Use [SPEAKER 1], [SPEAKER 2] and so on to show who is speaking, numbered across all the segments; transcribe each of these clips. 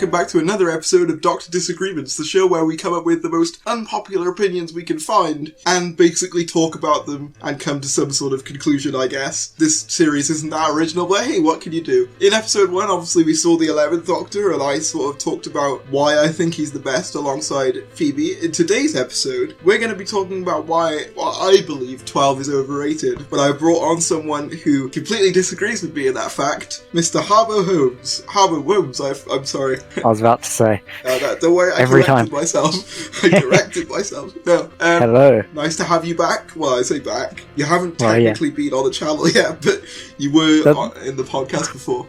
[SPEAKER 1] welcome back to another episode of Doctor Disagreements, the show where we come up with the most unpopular opinions we can find and basically talk about them and come to some sort of conclusion, I guess. This series isn't that original, but hey, what can you do? In episode 1, obviously we saw the 11th Doctor, and I sort of talked about why I think he's the best alongside Phoebe. In today's episode, we're going to be talking about why I believe 12 is overrated, but I brought on someone who completely disagrees with me in that fact, Mr. Harbo Wholmes. Harbo Wholmes, I'm sorry.
[SPEAKER 2] I was about to say.
[SPEAKER 1] Don't worry, I corrected myself. No.
[SPEAKER 2] Hello.
[SPEAKER 1] Nice to have you back. Well, I say back. You haven't technically been on the channel yet, but you were in the podcast before.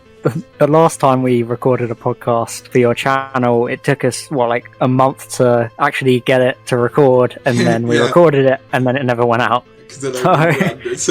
[SPEAKER 2] The last time we recorded a podcast for your channel, it took us, a month to actually get it to record, and then we recorded it, and then it never went out. So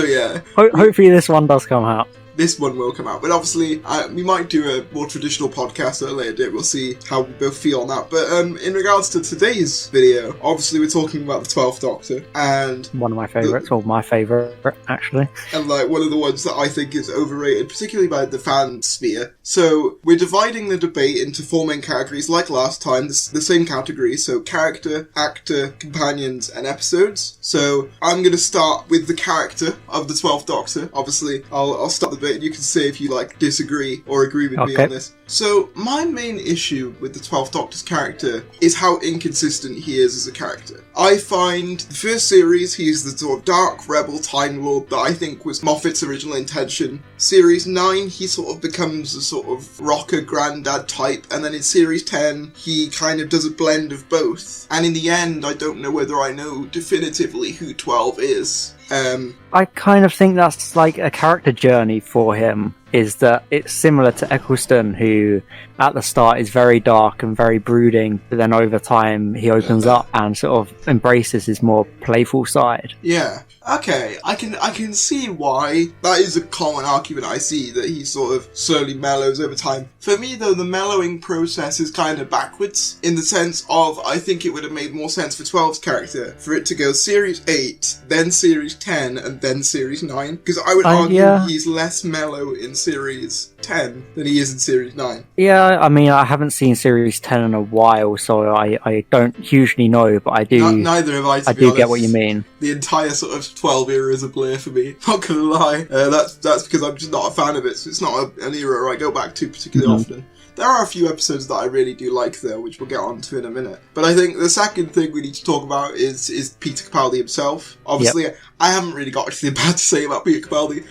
[SPEAKER 2] yeah. Hopefully this one does come out.
[SPEAKER 1] This one will come out, but obviously we might do a more traditional podcast at a later date. We'll see how we both feel on that. But in regards to today's video, obviously we're talking about the 12th Doctor, and
[SPEAKER 2] one of my favourites, or my favourite actually,
[SPEAKER 1] and one of the ones that I think is overrated, particularly by the fan sphere. So we're dividing the debate into 4 main categories, like last time, the same categories. So character, actor, companions, and episodes. So I'm going to start with the character of the 12th Doctor. Obviously, I'll start the bit, and you can say if you disagree or agree with me on this. So my main issue with the 12th Doctor's character is how inconsistent he is as a character. I find the first series he's the sort of dark rebel Time Lord that I think was Moffat's original intention. Series 9 he sort of becomes a sort of rocker granddad type, and then in series 10 he kind of does a blend of both. And in the end I don't know whether I know definitively who 12 is.
[SPEAKER 2] I kind of think that's like a character journey for him, is that it's similar to Eccleston, who at the start is very dark and very brooding, but then over time he opens up and sort of embraces his more playful side.
[SPEAKER 1] Yeah. Okay, I can see why. That is a common argument I see, that he sort of slowly mellows over time. For me though, the mellowing process is kind of backwards, in the sense of I think it would have made more sense for 12's character for it to go series 8, then series 10, and then series 9, because I would argue he's less mellow in series 10 than he is in series 9.
[SPEAKER 2] Yeah, I mean, I haven't seen series 10 in a while, so I don't hugely know, but I do.
[SPEAKER 1] Neither have I, to be
[SPEAKER 2] do
[SPEAKER 1] honest.
[SPEAKER 2] Get what you mean.
[SPEAKER 1] The entire sort of 12 era is a blur for me, not gonna lie. That's because I'm just not a fan of it, so it's not an era I go back to particularly often. There are a few episodes that I really do like though, which we'll get on to in a minute. But I think the second thing we need to talk about is Peter Capaldi himself. Obviously, I haven't really got anything bad to say about Peter Capaldi.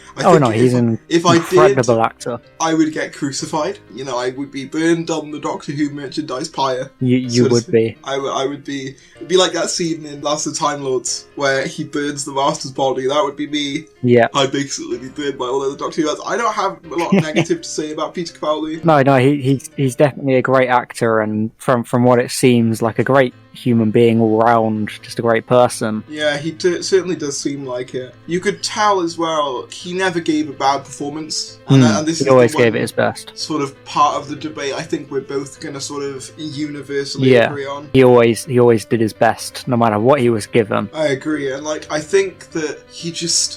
[SPEAKER 2] He's an incredible actor.
[SPEAKER 1] I would get crucified. You know, I would be burned on the Doctor Who merchandise pyre.
[SPEAKER 2] You would be.
[SPEAKER 1] I would be. It'd be like that scene in Last of the Time Lords where he burns the Master's body. That would be me.
[SPEAKER 2] Yeah.
[SPEAKER 1] I'd basically be burned by all of the Doctor Who fans. I don't have a lot of negative to say about Peter Capaldi.
[SPEAKER 2] No, he's definitely a great actor, and from what it seems, like a great human being all round, just a great person.
[SPEAKER 1] Yeah, he certainly does seem like it. You could tell as well, he never gave a bad performance. And this
[SPEAKER 2] he always gave it his best.
[SPEAKER 1] Sort of part of the debate I think we're both going to sort of universally agree on.
[SPEAKER 2] He always did his best, no matter what he was given.
[SPEAKER 1] I agree, and I think that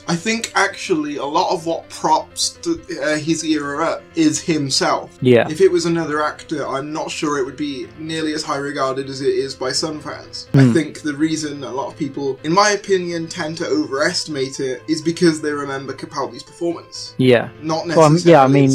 [SPEAKER 1] I think actually a lot of what props his era up is himself.
[SPEAKER 2] Yeah.
[SPEAKER 1] If it was another actor, I'm not sure it would be nearly as high regarded as it is by some fans. I think the reason a lot of people, in my opinion, tend to overestimate it is because they remember Capaldi's performance.
[SPEAKER 2] Yeah.
[SPEAKER 1] Not necessarily.
[SPEAKER 2] I mean,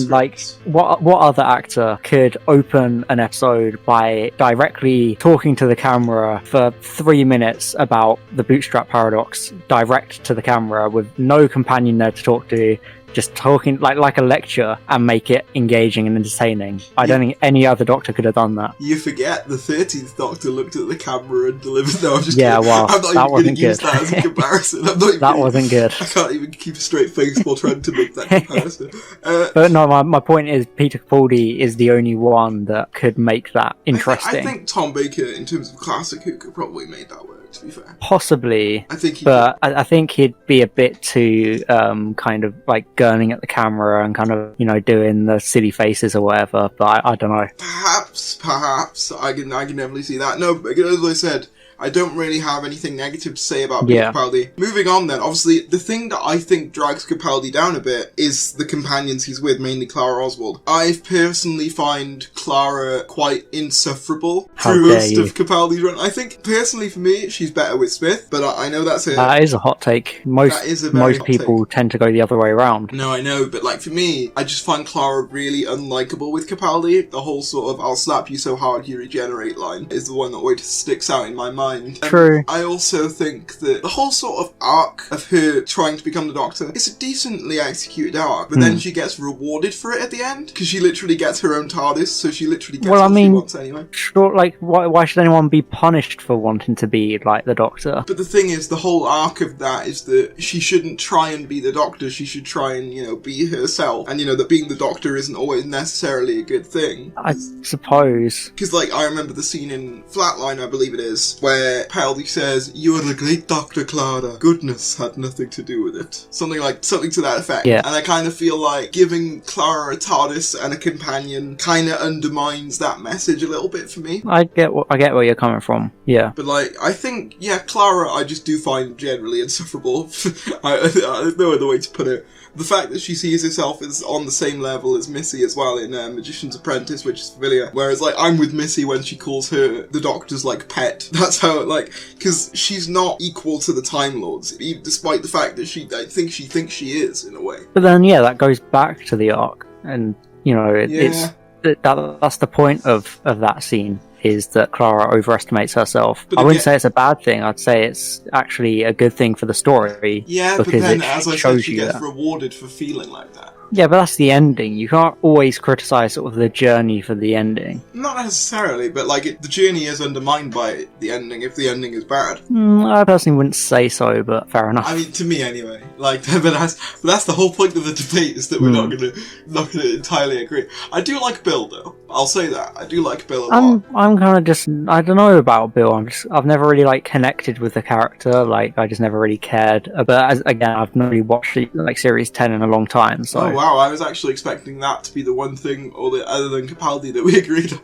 [SPEAKER 2] what other actor could open an episode by directly talking to the camera for 3 minutes about the bootstrap paradox, direct to the camera with no companion there to talk to, just talking like a lecture, and make it engaging and entertaining? I don't think any other Doctor could have done that.
[SPEAKER 1] You forget the 13th Doctor looked at the camera and delivered. No, I'm just
[SPEAKER 2] kidding. Well,
[SPEAKER 1] I'm not even going to use that as a comparison.
[SPEAKER 2] Wasn't good.
[SPEAKER 1] I can't even keep a straight face while trying to make that comparison.
[SPEAKER 2] But no, my point is Peter Capaldi is the only one that could make that interesting.
[SPEAKER 1] I think Tom Baker, in terms of classic Who, could probably make that work, to be fair.
[SPEAKER 2] Possibly.
[SPEAKER 1] I think
[SPEAKER 2] I think he'd be a bit too kind of like gurning at the camera and kind of, doing the silly faces or whatever, but I don't know.
[SPEAKER 1] Perhaps I can definitely see that. No, as I said, I don't really have anything negative to say about Peter Capaldi. Moving on then, obviously, the thing that I think drags Capaldi down a bit is the companions he's with, mainly Clara Oswald. I personally find Clara quite insufferable through most of Capaldi's run. I think, personally for me, she's better with Smith, but I know that's
[SPEAKER 2] That is a hot take. Most people tend to go the other way around.
[SPEAKER 1] No, I know, but like for me, I just find Clara really unlikable with Capaldi. The whole sort of "I'll slap you so hard you regenerate" line is the one that always sticks out in my mind.
[SPEAKER 2] True.
[SPEAKER 1] I also think that the whole sort of arc of her trying to become the Doctor is a decently executed arc, but then she gets rewarded for it at the end because she literally gets her own TARDIS, so she literally gets what she wants anyway.
[SPEAKER 2] Sure, like why should anyone be punished for wanting to be like the Doctor?
[SPEAKER 1] But the thing is, the whole arc of that is that she shouldn't try and be the Doctor. She should try and be herself, and that being the Doctor isn't always necessarily a good thing.
[SPEAKER 2] I suppose.
[SPEAKER 1] Because I remember the scene in Flatline, I believe it is, where Capaldi says, "You are the great Dr. Clara. Goodness had nothing to do with it." Something to that effect.
[SPEAKER 2] Yeah.
[SPEAKER 1] And I kind of feel like giving Clara a TARDIS and a companion kind of undermines that message a little bit for me.
[SPEAKER 2] I get where you're coming from. Yeah.
[SPEAKER 1] But I think, Clara I just do find generally insufferable. There's no other way to put it. The fact that she sees herself as on the same level as Missy as well in Magician's Apprentice, which is familiar. Whereas, I'm with Missy when she calls her the Doctor's, pet. That's how, because she's not equal to the Time Lords, despite the fact that I think she thinks she is, in a way.
[SPEAKER 2] But then, that goes back to the arc. And, that's the point of that scene. Is that Clara overestimates herself. I wouldn't say it's a bad thing. I'd say it's actually a good thing for the story.
[SPEAKER 1] Yeah, but then, as I said, she gets rewarded for feeling like that.
[SPEAKER 2] Yeah, but that's the ending. You can't always criticise sort of the journey for the ending.
[SPEAKER 1] Not necessarily, but the journey is undermined by the ending if the ending is bad.
[SPEAKER 2] I personally wouldn't say so, but fair enough.
[SPEAKER 1] I mean, to me anyway. But that's the whole point of the debate, is that we're not gonna entirely agree. I do like Bill though. I'll say that. I do like Bill a lot.
[SPEAKER 2] I'm kind of just, I don't know about Bill. I've never really connected with the character. I just never really cared. But again, I've not really watched series 10 in a long time. So.
[SPEAKER 1] Oh wow, I was actually expecting that to be the one thing, other than Capaldi, that we agreed on.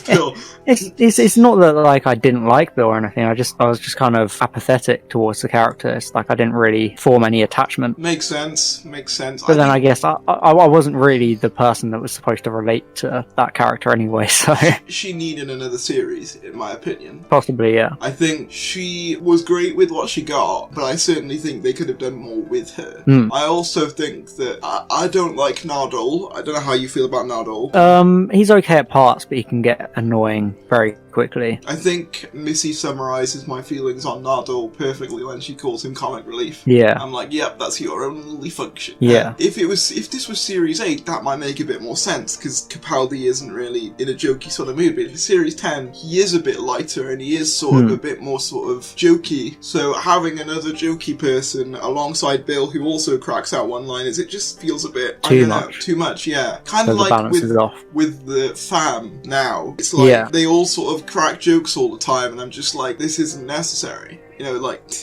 [SPEAKER 1] Bill.
[SPEAKER 2] It's not that I didn't like Bill or anything. I was just kind of apathetic towards the character. It's I didn't really form any attachment.
[SPEAKER 1] Makes sense.
[SPEAKER 2] But I guess I wasn't really the person that was supposed to relate to that character anyway. So
[SPEAKER 1] she needed another series, in my opinion.
[SPEAKER 2] Possibly, yeah.
[SPEAKER 1] I think she was great with what she got, but I certainly think they could have done more with her. I also think that I don't like Nardole. I don't know how you feel about Nardole.
[SPEAKER 2] He's okay at parts, but he can get annoying very quickly.
[SPEAKER 1] I think Missy summarises my feelings on Nardole perfectly when she calls him comic relief.
[SPEAKER 2] Yeah.
[SPEAKER 1] I'm like, yep, that's your only function.
[SPEAKER 2] Yeah.
[SPEAKER 1] If this was Series 8, that might make a bit more sense, because Capaldi isn't really in a jokey sort of mood, but in Series 10, he is a bit lighter, and he is sort of a bit more sort of jokey. So having another jokey person alongside Bill, who also cracks out one-liners, it just feels a bit... Too much, yeah. Kind of like with the fam now. It's they all sort of crack jokes all the time, and I'm just like, this isn't necessary.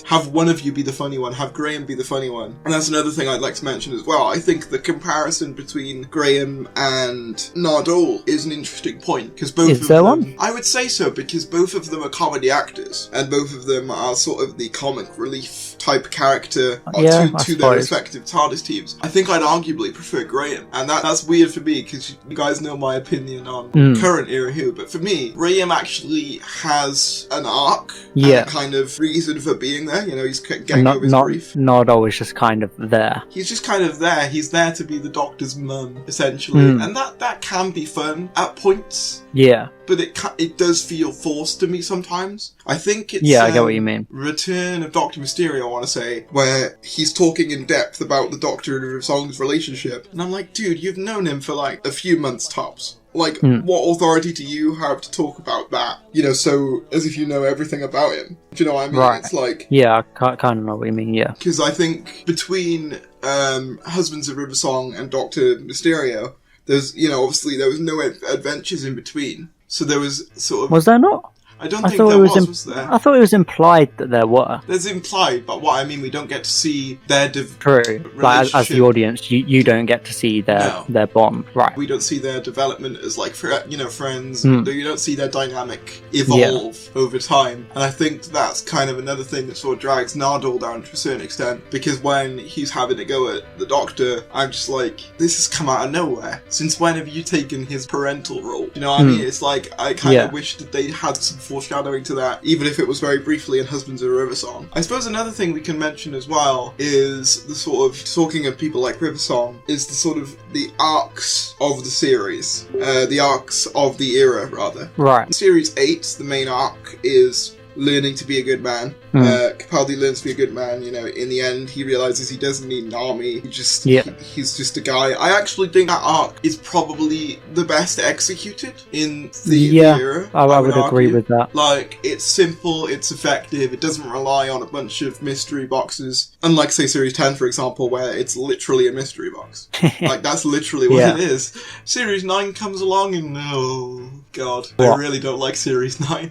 [SPEAKER 1] Have one of you be the funny one, have Graham be the funny one. And that's another thing I'd like to mention as well. I think the comparison between Graham and Nardole is an interesting point, because both of them... I would say so, because both of them are comedy actors, and both of them are sort of the comic relief type character to their respective TARDIS teams. I think I'd arguably prefer Graham, and that's weird for me, because you guys know my opinion on current era Who, but for me, Graham actually has an arc, and a kind of reason for being there. He's getting over his grief.
[SPEAKER 2] Nardole is just kind of there.
[SPEAKER 1] He's just kind of there. He's there to be the Doctor's mum, essentially, and that can be fun at points.
[SPEAKER 2] Yeah.
[SPEAKER 1] But it does feel forced to me sometimes. I think it's...
[SPEAKER 2] Yeah, I get what you mean.
[SPEAKER 1] Return of Dr. Mysterio, I want to say, where he's talking in depth about the Doctor and River Song's relationship. And I'm like, dude, you've known him for a few months tops. What authority do you have to talk about that? So as if you know everything about him. Do you know what I mean?
[SPEAKER 2] Right.
[SPEAKER 1] It's
[SPEAKER 2] yeah, I kind of know what you mean, yeah.
[SPEAKER 1] Because I think between Husbands of River Song and Dr. Mysterio, there's, obviously there was no adventures in between. So there was sort of...
[SPEAKER 2] Was there not?
[SPEAKER 1] I don't think there was there?
[SPEAKER 2] I thought it was implied that there were.
[SPEAKER 1] There's implied, but what I mean, we don't get to see their
[SPEAKER 2] True. Like, as the audience, you don't get to see their bond. Right.
[SPEAKER 1] We don't see their development as, like, friends. You don't see their dynamic evolve over time. And I think that's kind of another thing that sort of drags Nardole down to a certain extent, because when he's having to go at the Doctor, I'm just like, this has come out of nowhere. Since when have you taken his parental role? You know what I mean? It's like, I kind of wish that they had some foreshadowing to that, even if it was very briefly in Husbands of River Song. I suppose another thing we can mention as well is the sort of, talking of people like River Song, is the sort of the arcs of the series. The arcs of the era, rather.
[SPEAKER 2] Right.
[SPEAKER 1] Series 8, the main arc, is learning to be a good man. Capaldi learns to be a good man. You know, in the end, he realizes he doesn't need an army. He's just a guy. I actually think that arc is probably the best executed in the era.
[SPEAKER 2] I would agree with that.
[SPEAKER 1] Like, it's simple, it's effective, it doesn't rely on a bunch of mystery boxes. Unlike, say, Series 10, for example, where it's literally a mystery box. Like, that's literally what it is. Series 9 comes along and, oh, God. I really don't like Series 9.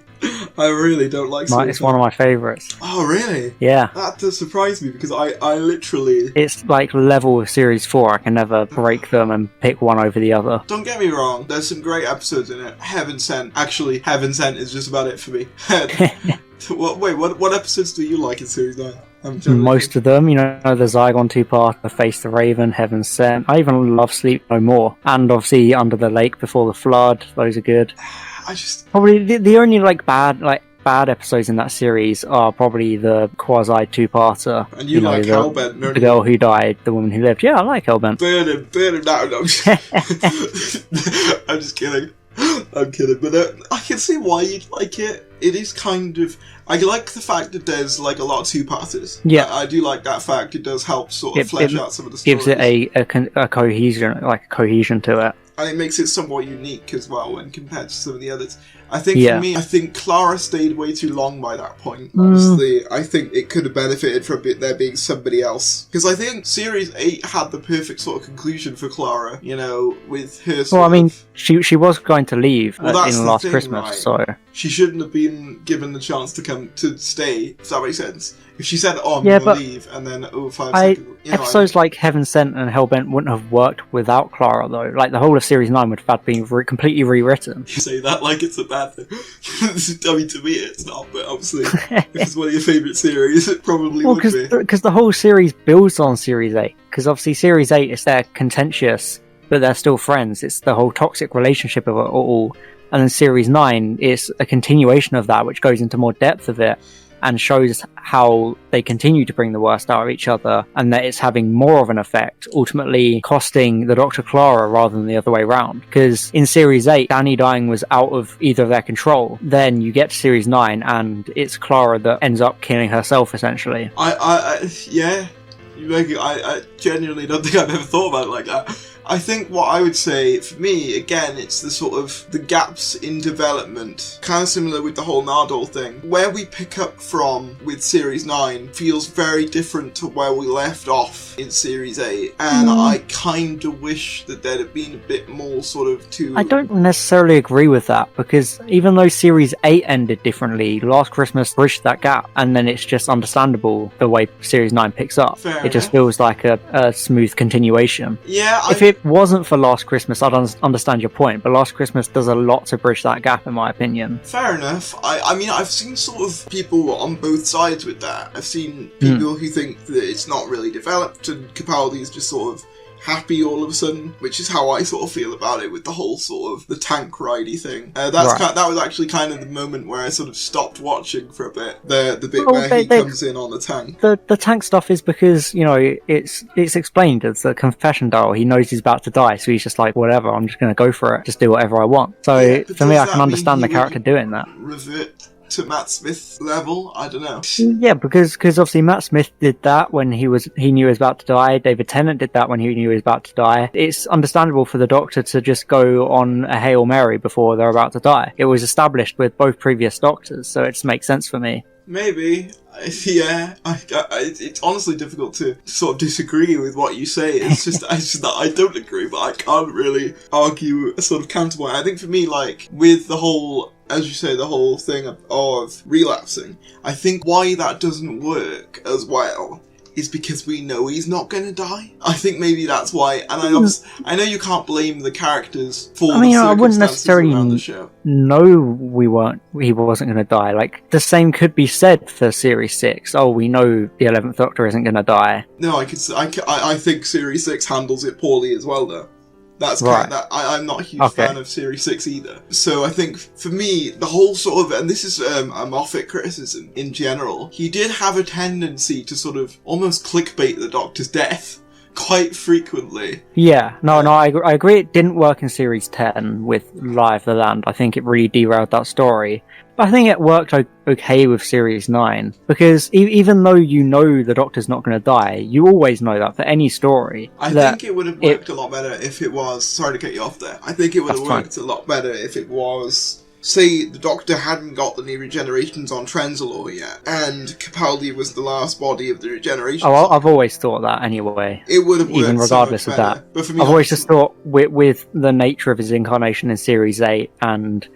[SPEAKER 1] I really don't like Series 9.
[SPEAKER 2] It's one of my favourites.
[SPEAKER 1] Oh, really?
[SPEAKER 2] Yeah.
[SPEAKER 1] That does surprise me, because I literally...
[SPEAKER 2] It's like level with Series 4. I can never break them and pick one over the other.
[SPEAKER 1] Don't get me wrong, there's some great episodes in it. Heaven Sent. Actually, Heaven Sent is just about it for me. What episodes do you like in Series 9?
[SPEAKER 2] Most of them, you know, the Zygon 2-part, The Face the Raven, Heaven Sent. I even love Sleep No More. And obviously Under the Lake Before the Flood. Those are good. Probably the only bad episodes in that series are probably the quasi 2-parter.
[SPEAKER 1] And you like Hellbent,
[SPEAKER 2] the girl who died, the woman who lived. Yeah, I like Hellbent.
[SPEAKER 1] Burn him. No, I'm just kidding. I'm kidding, but I can see why you'd like it. It is kind of... I like the fact that there's, like, a lot of 2-parters.
[SPEAKER 2] Yeah.
[SPEAKER 1] I do like that fact. It does help sort of flesh out some of the stories.
[SPEAKER 2] Gives it a cohesion to it.
[SPEAKER 1] And it makes it somewhat unique as well when compared to some of the others. I think for me, I think Clara stayed way too long by that point. Obviously, I think it could have benefited from there being somebody else. Because I think Series 8 had the perfect sort of conclusion for Clara, you know, with her
[SPEAKER 2] she was going to leave in Last Christmas, right? So...
[SPEAKER 1] She shouldn't have been given the chance to stay, if that makes sense. If she said, I'm going to leave, and then, 5 seconds...
[SPEAKER 2] Episodes like Heaven Sent and Hellbent wouldn't have worked without Clara, though. Like, the whole of Series 9 would have been completely rewritten.
[SPEAKER 1] You say that like it's a bad thing. I mean, to me it's not, but obviously, if it's one of your favourite series, it probably would be.
[SPEAKER 2] Because the whole series builds on Series 8. Because obviously Series 8 is they're contentious, but they're still friends. It's the whole toxic relationship of it all. And then Series 9 is a continuation of that, which goes into more depth of it and shows how they continue to bring the worst out of each other, and that it's having more of an effect, ultimately costing the Dr. Clara rather than the other way around. Because in Series 8, Danny dying was out of either of their control. Then you get to Series 9, and it's Clara that ends up killing herself, essentially.
[SPEAKER 1] I genuinely don't think I've ever thought about it like that. I think what I would say, for me, again, it's the sort of the gaps in development, kind of similar with the whole Nardole thing. Where we pick up from with Series 9 feels very different to where we left off in Series 8, and I kind of wish that there'd have been a bit more sort of
[SPEAKER 2] I don't necessarily agree with that, because even though Series 8 ended differently, Last Christmas bridged that gap, and then it's just understandable the way Series 9 picks up. It just feels like a smooth continuation.
[SPEAKER 1] Yeah,
[SPEAKER 2] if it wasn't for Last Christmas, I'd understand your point, but Last Christmas does a lot to bridge that gap, in my opinion.
[SPEAKER 1] Fair enough. I mean, I've seen sort of people on both sides with that. I've seen people who think that it's not really developed, and Capaldi is just sort of happy all of a sudden, which is how I sort of feel about it with the whole sort of the tank ridey thing. That was actually kind of the moment where I sort of stopped watching for a bit. The bit where he comes in on the tank.
[SPEAKER 2] The tank stuff is because, you know, it's explained as a confession dial. He knows he's about to die, so he's just like, whatever, I'm just going to go for it. Just do whatever I want. So for me, I can understand the character doing that.
[SPEAKER 1] Revert to Matt Smith level? I don't know.
[SPEAKER 2] Yeah, because obviously Matt Smith did that when he knew he was about to die. David Tennant did that when he knew he was about to die. It's understandable for the Doctor to just go on a Hail Mary before they're about to die. It was established with both previous Doctors, so it just makes sense for me.
[SPEAKER 1] Maybe. Yeah, it's honestly difficult to sort of disagree with what you say. It's just that I don't agree, but I can't really argue a sort of counterpoint. I think for me, like, with the whole as you say, the whole thing of relapsing. I think why that doesn't work as well is because we know he's not going to die. I think maybe that's why. And I know you can't blame the characters for the
[SPEAKER 2] I wouldn't necessarily
[SPEAKER 1] around the show.
[SPEAKER 2] know he wasn't going to die. Like, the same could be said for Series 6. Oh, we know the 11th Doctor isn't going to die.
[SPEAKER 1] No, I think Series 6 handles it poorly as well, though. That's
[SPEAKER 2] right.
[SPEAKER 1] I'm not a huge fan of Series 6 either. So I think, for me, the whole sort of, and this is a Moffat criticism in general, he did have a tendency to sort of almost clickbait the Doctor's death quite frequently.
[SPEAKER 2] Yeah, I agree it didn't work in Series 10 with Live the Land. I think it really derailed that story. But I think it worked okay with Series 9, because even though you know the Doctor's not going to die, you always know that for any story.
[SPEAKER 1] I think it would have worked a lot better if it was... Sorry to cut you off there. I think it would have worked a lot better if it was... Say the Doctor hadn't got the new regenerations on Trenzalore yet, and Capaldi was the last body of the regeneration.
[SPEAKER 2] Oh, I've always thought that anyway.
[SPEAKER 1] It would have worked
[SPEAKER 2] even regardless
[SPEAKER 1] so much
[SPEAKER 2] of
[SPEAKER 1] better.
[SPEAKER 2] that.
[SPEAKER 1] But for me,
[SPEAKER 2] I've always just thought with the nature of his incarnation in Series 8 and,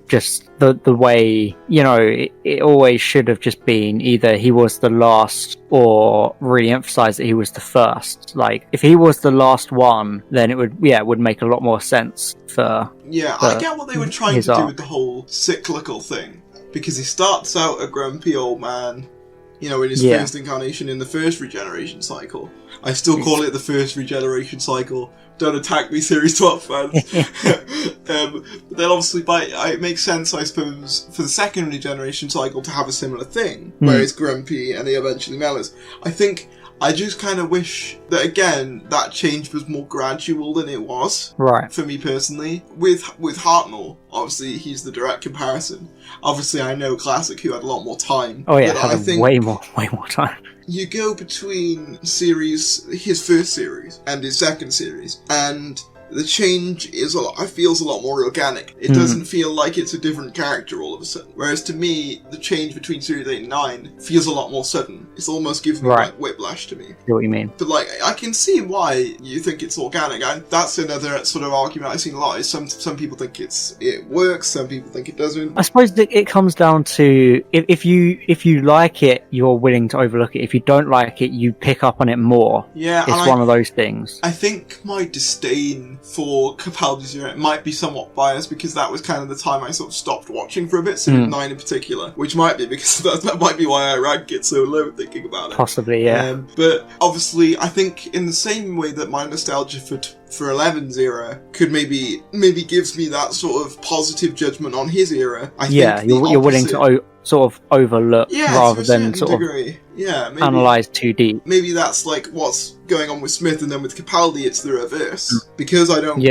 [SPEAKER 2] just the way, it always should have just been either he was the last or really emphasize that he was the first. Like, if he was the last one, then it would make a lot more sense for...
[SPEAKER 1] Yeah, I get what they were trying to do with the whole cyclical thing, because he starts out a grumpy old man, in his first incarnation in the first regeneration cycle. I still call it the first regeneration cycle. Don't attack me, Series 12 fans. But then obviously it makes sense, I suppose, for the second regeneration cycle to have a similar thing, where he's grumpy and he eventually mellows. I just kind of wish that, again, that change was more gradual than it was.
[SPEAKER 2] Right.
[SPEAKER 1] For me personally. With Hartnell, obviously, he's the direct comparison. Obviously, I know Classic, who had a lot more time.
[SPEAKER 2] Oh yeah, had way more time.
[SPEAKER 1] You go between his first series and his second series, and the change feels a lot more organic. It doesn't feel like it's a different character all of a sudden. Whereas to me, the change between Series 8 and 9 feels a lot more sudden. It almost gives me like whiplash to me.
[SPEAKER 2] I see what you mean.
[SPEAKER 1] But I can see why you think it's organic. That's another sort of argument I've seen a lot. Is some people think it works, some people think it doesn't.
[SPEAKER 2] I suppose it comes down to if you like it, you're willing to overlook it. If you don't like it, you pick up on it more.
[SPEAKER 1] Yeah,
[SPEAKER 2] it's one of those things.
[SPEAKER 1] I think my disdain for Capaldi's era might be somewhat biased, because that was kind of the time I sort of stopped watching for a bit, Series 9 in particular, which might be because that might be why I rank it so low thinking about it.
[SPEAKER 2] Possibly, yeah.
[SPEAKER 1] But obviously, I think in the same way that my nostalgia for 11's era could maybe gives me that sort of positive judgment on his era.
[SPEAKER 2] You're willing to sort of overlook rather than sort
[SPEAKER 1] degree.
[SPEAKER 2] Of analyze too deep.
[SPEAKER 1] Maybe that's like what's going on with Smith, and then with Capaldi it's the reverse. Because I don't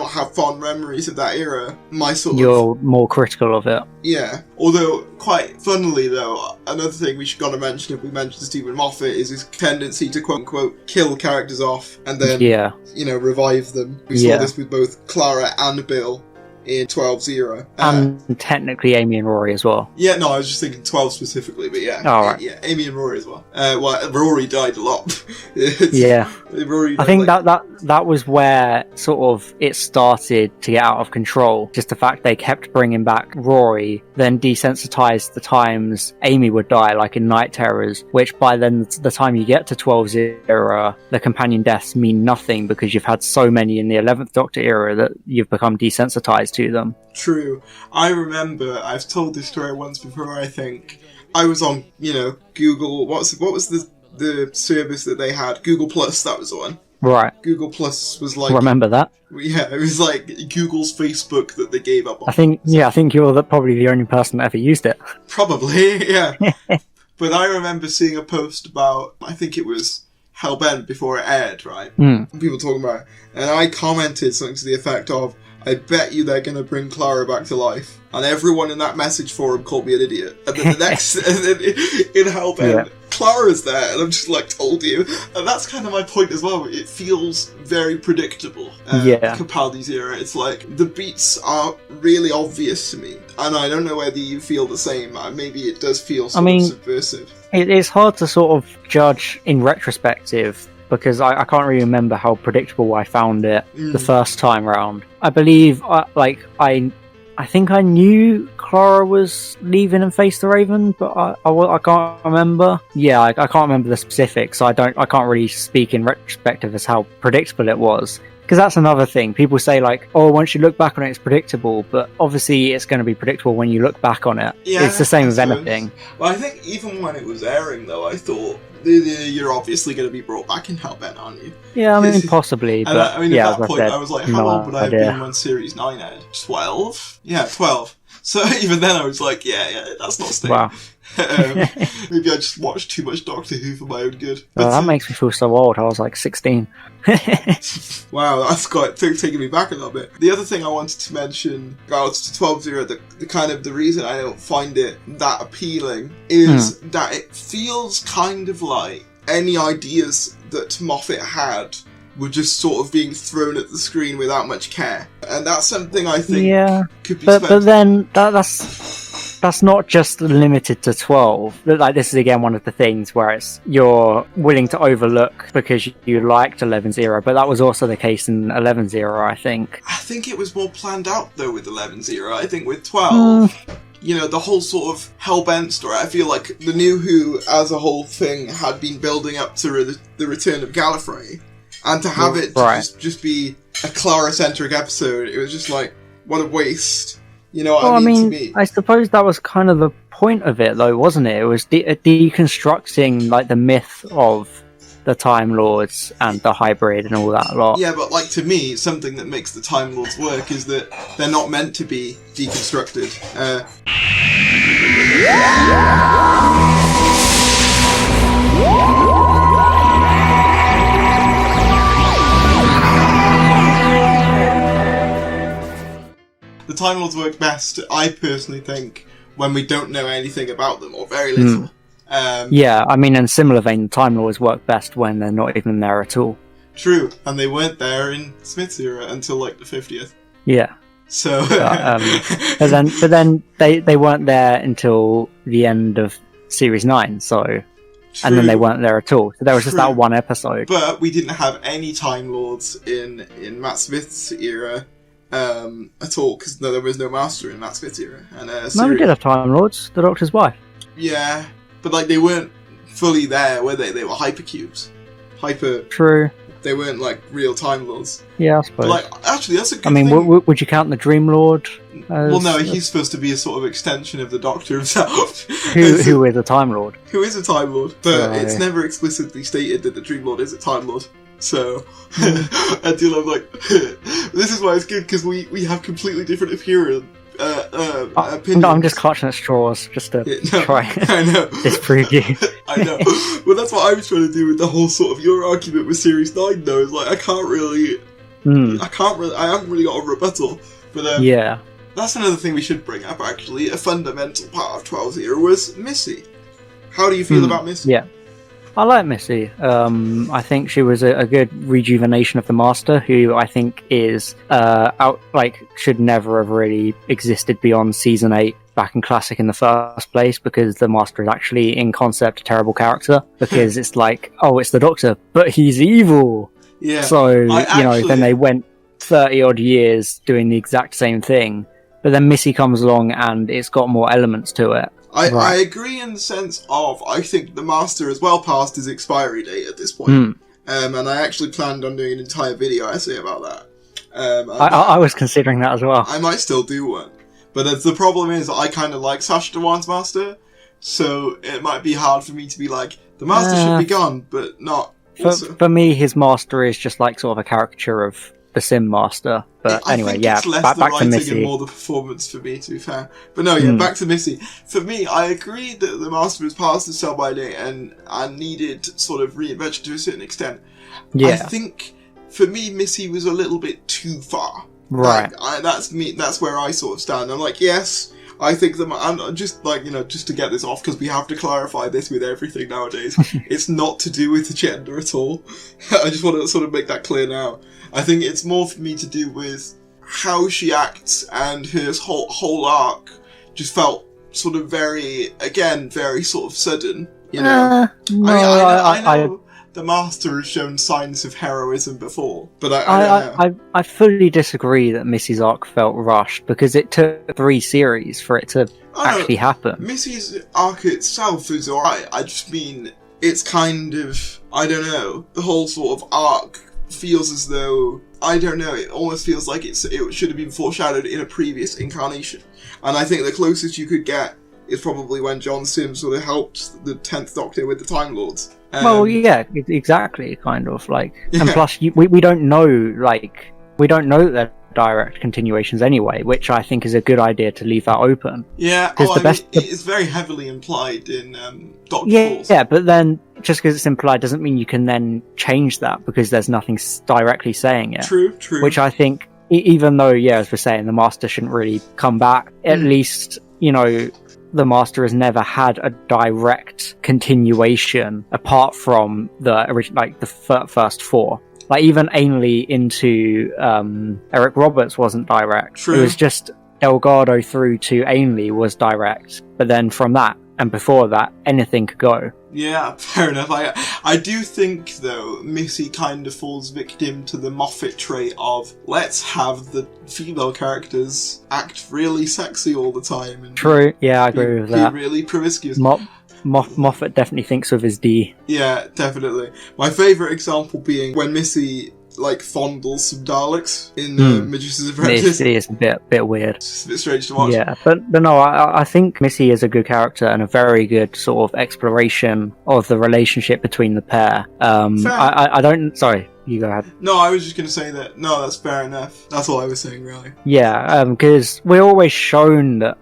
[SPEAKER 1] have fond memories of that era, you're
[SPEAKER 2] more critical of it.
[SPEAKER 1] Yeah. Although, quite funnily though, another thing we should gotta mention if we mention Stephen Moffat is his tendency to quote unquote kill characters off and then revive them. We saw this with both Clara and Bill in 12's era.
[SPEAKER 2] And technically Amy and Rory as well.
[SPEAKER 1] Yeah, no, I was just thinking 12 specifically, but yeah.
[SPEAKER 2] Oh, right.
[SPEAKER 1] Yeah, Amy and Rory as well. Rory died a lot. Rory died,
[SPEAKER 2] I think that was where sort of it started to get out of control. Just the fact they kept bringing back Rory, then desensitized the times Amy would die, like in Night Terrors, which by then, the time you get to 12's era, the companion deaths mean nothing because you've had so many in the 11th Doctor era that you've become desensitized to them.
[SPEAKER 1] True. I remember, I've told this story once before, I think. I was on, Google, what was the service that they had? Google Plus, that was the one.
[SPEAKER 2] Right.
[SPEAKER 1] Google Plus was like...
[SPEAKER 2] Remember that?
[SPEAKER 1] Yeah, it was like Google's Facebook that they gave up on.
[SPEAKER 2] I think you're probably the only person that ever used it.
[SPEAKER 1] Probably, yeah. But I remember seeing a post about, I think it was Hellbent before it aired, right? People talking about it. And I commented something to the effect of, I bet you they're going to bring Clara back to life. And everyone in that message forum called me an idiot. And then the next, and then in Hellbent, Clara's there, and I'm just like, told you. And that's kind of my point as well. It feels very predictable. Capaldi's era. It's like, the beats are really obvious to me. And I don't know whether you feel the same. Maybe it does feel sort of subversive.
[SPEAKER 2] It's hard to sort of judge in retrospective, because I can't really remember how predictable I found it the first time round. I believe, I I think I knew Clara was leaving and Face the Raven, but I can't remember. Yeah, I can't remember the specifics. I can't really speak in retrospective as how predictable it was. Because that's another thing. People say like, oh, once you look back on it, it's predictable. But obviously it's going to be predictable when you look back on it. Yeah, it's the same with anything.
[SPEAKER 1] Well, I think even when it was airing, though, I thought, you're obviously going to be brought back in Hellbent, aren't you?
[SPEAKER 2] Yeah, I mean, possibly. But
[SPEAKER 1] at that point, I was like, how old would I have
[SPEAKER 2] idea.
[SPEAKER 1] been when Series 9 aired? 12? Yeah, 12. So even then I was like, yeah, that's not staying. Wow. Maybe I just watched too much Doctor Who for my own good.
[SPEAKER 2] But, that makes me feel so old. I was like 16.
[SPEAKER 1] Wow, that's quite taking me back a little bit. The other thing I wanted to mention regards to 12-0, the kind of the reason I don't find it that appealing is that it feels kind of like any ideas that Moffat had were just sort of being thrown at the screen without much care. And that's something I think could be
[SPEAKER 2] but then that's not just limited to 12. Like, this is again one of the things where it's you're willing to overlook because you liked 11-0, but that was also the case in 11-0, I think.
[SPEAKER 1] I think it was more planned out though with 11-0. I think with 12, you know, the whole sort of Hellbent story, I feel like the New Who as a whole thing had been building up to the return of Gallifrey. And to have it just be a Clara-centric episode, it was just like, what a waste. You know what I mean? To me.
[SPEAKER 2] I suppose that was kind of the point of it, though, wasn't it? It was deconstructing like the myth of the Time Lords and the hybrid and all that lot.
[SPEAKER 1] Yeah, but like to me, something that makes the Time Lords work is that they're not meant to be deconstructed. The Time Lords work best, I personally think, when we don't know anything about them, or very little.
[SPEAKER 2] Yeah, I mean, in similar vein, the Time Lords work best when they're not even there at all.
[SPEAKER 1] True, and they weren't there in Smith's era until like the 50th.
[SPEAKER 2] Yeah.
[SPEAKER 1] So,
[SPEAKER 2] but then they weren't there until the end of Series 9, so... True. And then they weren't there at all. So there was just that one episode.
[SPEAKER 1] But we didn't have any Time Lords in Matt Smith's era. At all, because there was no Master in Matt Smith's era. And,
[SPEAKER 2] no, we did have Time Lords, the Doctor's wife.
[SPEAKER 1] Yeah, but like they weren't fully there, were they? They were hypercubes.
[SPEAKER 2] True.
[SPEAKER 1] They weren't like real Time Lords.
[SPEAKER 2] Yeah, I suppose.
[SPEAKER 1] But, like, actually, that's a good
[SPEAKER 2] thing.
[SPEAKER 1] thing.
[SPEAKER 2] Would you count the Dream Lord?
[SPEAKER 1] Well, no, he's supposed to be a sort of extension of the Doctor himself.
[SPEAKER 2] Who is a Time Lord?
[SPEAKER 1] Who is a Time Lord? But it's never explicitly stated that the Dream Lord is a Time Lord. So, until I'm like, this is why it's good, because we have completely different opinions.
[SPEAKER 2] No, I'm just clutching at straws, just to try
[SPEAKER 1] I know.
[SPEAKER 2] disprove you.
[SPEAKER 1] I know. Well, that's what I was trying to do with the whole sort of your argument with Series 9, though, is like, I haven't really got a rebuttal. But,
[SPEAKER 2] yeah.
[SPEAKER 1] That's another thing we should bring up, actually. A fundamental part of 12-0 was Missy. How do you feel about Missy?
[SPEAKER 2] Yeah. I like Missy. I think she was a good rejuvenation of the Master, who I think is should never have really existed beyond season 8 back in Classic in the first place, because the Master is actually in concept a terrible character, because it's like, oh, it's the Doctor, but he's evil.
[SPEAKER 1] Yeah.
[SPEAKER 2] So then they went 30 odd years doing the exact same thing, but then Missy comes along and it's got more elements to it.
[SPEAKER 1] I agree in the sense of, I think the Master is well past his expiry date at this point. And I actually planned on doing an entire video essay about that.
[SPEAKER 2] I was considering that as well.
[SPEAKER 1] I might still do one. But the problem is, I kind of like Sacha Dhawan's Master, so it might be hard for me to be like, the Master should be gone, but not also.
[SPEAKER 2] For me, his Master is just like sort of a caricature of the Sim Master. But anyway,
[SPEAKER 1] it's less the
[SPEAKER 2] back to
[SPEAKER 1] writing
[SPEAKER 2] Missy.
[SPEAKER 1] and more the performance for me, to be fair. But no, back to Missy. For me, I agree that the Master was past the sell-by date and needed sort of reinvention to a certain extent.
[SPEAKER 2] Yeah.
[SPEAKER 1] I think, for me, Missy was a little bit too far.
[SPEAKER 2] Right.
[SPEAKER 1] That's me. That's where I sort of stand. I'm like, yes, I think that I'm just like, just to get this off, because we have to clarify this with everything nowadays. It's not to do with the gender at all. I just want to sort of make that clear now. I think it's more for me to do with how she acts, and her whole arc just felt sort of very sort of sudden, you know.
[SPEAKER 2] No,
[SPEAKER 1] I know. the Master has shown signs of heroism before. But I don't know.
[SPEAKER 2] I fully disagree that Missy's arc felt rushed, because it took 3 series for it to actually happen.
[SPEAKER 1] Missy's arc itself is alright. I just mean, it's kind of, I don't know, the whole sort of arc feels as though, I don't know, it almost feels like it should have been foreshadowed in a previous incarnation. And I think the closest you could get is probably when John Sims sort of helped the 10th Doctor with the Time Lords.
[SPEAKER 2] Well, yeah, exactly, kind of, like... Yeah. And plus, we don't know, like... We don't know that they're direct continuations anyway, which I think is a good idea to leave that open.
[SPEAKER 1] Yeah, it's very heavily implied in Doctor Falls.
[SPEAKER 2] Yeah, but then, just because it's implied doesn't mean you can then change that, because there's nothing directly saying it.
[SPEAKER 1] True.
[SPEAKER 2] Which I think, even though, yeah, as we're saying, the Master shouldn't really come back, at least, you know... The Master has never had a direct continuation apart from the original, like the first 4. Like even Ainley into Eric Roberts wasn't direct.
[SPEAKER 1] True.
[SPEAKER 2] It was just Delgado through to Ainley was direct, but then from that and before that, anything could go.
[SPEAKER 1] Yeah, fair enough. I do think, though, Missy kind of falls victim to the Moffat trait of, let's have the female characters act really sexy all the time. And
[SPEAKER 2] True, yeah, I agree with that.
[SPEAKER 1] Be really promiscuous.
[SPEAKER 2] Moffat definitely thinks with his D.
[SPEAKER 1] Yeah, definitely. My favourite example being when Missy... like fondles some Daleks in Magis's Apprentice.
[SPEAKER 2] It is a bit weird.
[SPEAKER 1] It's just a bit strange to watch.
[SPEAKER 2] Yeah, but no, I think Missy is a good character and a very good sort of exploration of the relationship between the pair. I don't. Sorry, you go ahead.
[SPEAKER 1] No, I was just going to say that. No, that's fair enough. That's all I was saying, really.
[SPEAKER 2] Yeah, because we're always shown that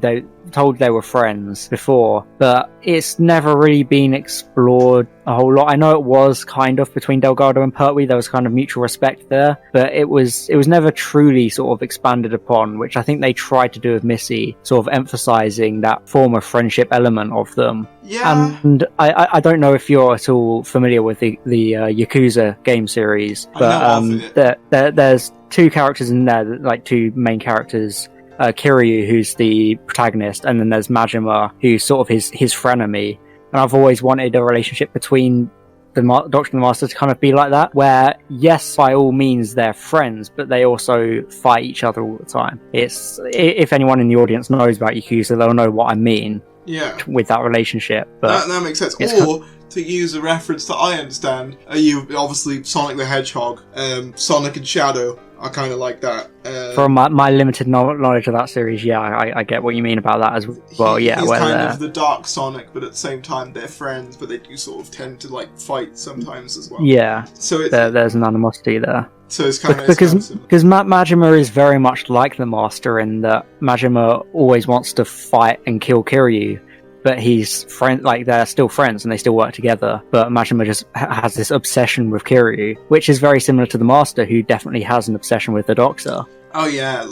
[SPEAKER 2] they told they were friends before, but it's never really been explored a whole lot. I know it was kind of between Delgado and Pertwee, there was kind of mutual respect there, but it was never truly sort of expanded upon, which I think they tried to do with Missy, sort of emphasizing that form of friendship element of them.
[SPEAKER 1] Yeah.
[SPEAKER 2] And I don't know if you're at all familiar with the Yakuza game series, but there's 2 characters in there, like 2 main characters, Kiryu, who's the protagonist, and then there's Majima, who's sort of his frenemy. And I've always wanted a relationship between the Doctor and the Master to kind of be like that, where, yes, by all means, they're friends, but they also fight each other all the time. It's, if anyone in the audience knows about Yakuza, they'll know what I mean with that relationship. But
[SPEAKER 1] that makes sense. Or, to use a reference that I understand, you obviously Sonic the Hedgehog, Sonic and Shadow are kind of like that.
[SPEAKER 2] From my limited knowledge of that series, yeah, I get what you mean about that as well. He's
[SPEAKER 1] kind of the dark Sonic, but at the same time they're friends, but they do sort of tend to like fight sometimes as well.
[SPEAKER 2] Yeah,
[SPEAKER 1] so
[SPEAKER 2] there's an animosity there.
[SPEAKER 1] So it's kind of
[SPEAKER 2] because Majima is very much like the Master in that Majima always wants to fight and kill Kiryu. But they're still friends and they still work together. But Majima just has this obsession with Kiryu, which is very similar to the Master, who definitely has an obsession with the Doctor.
[SPEAKER 1] Oh yeah,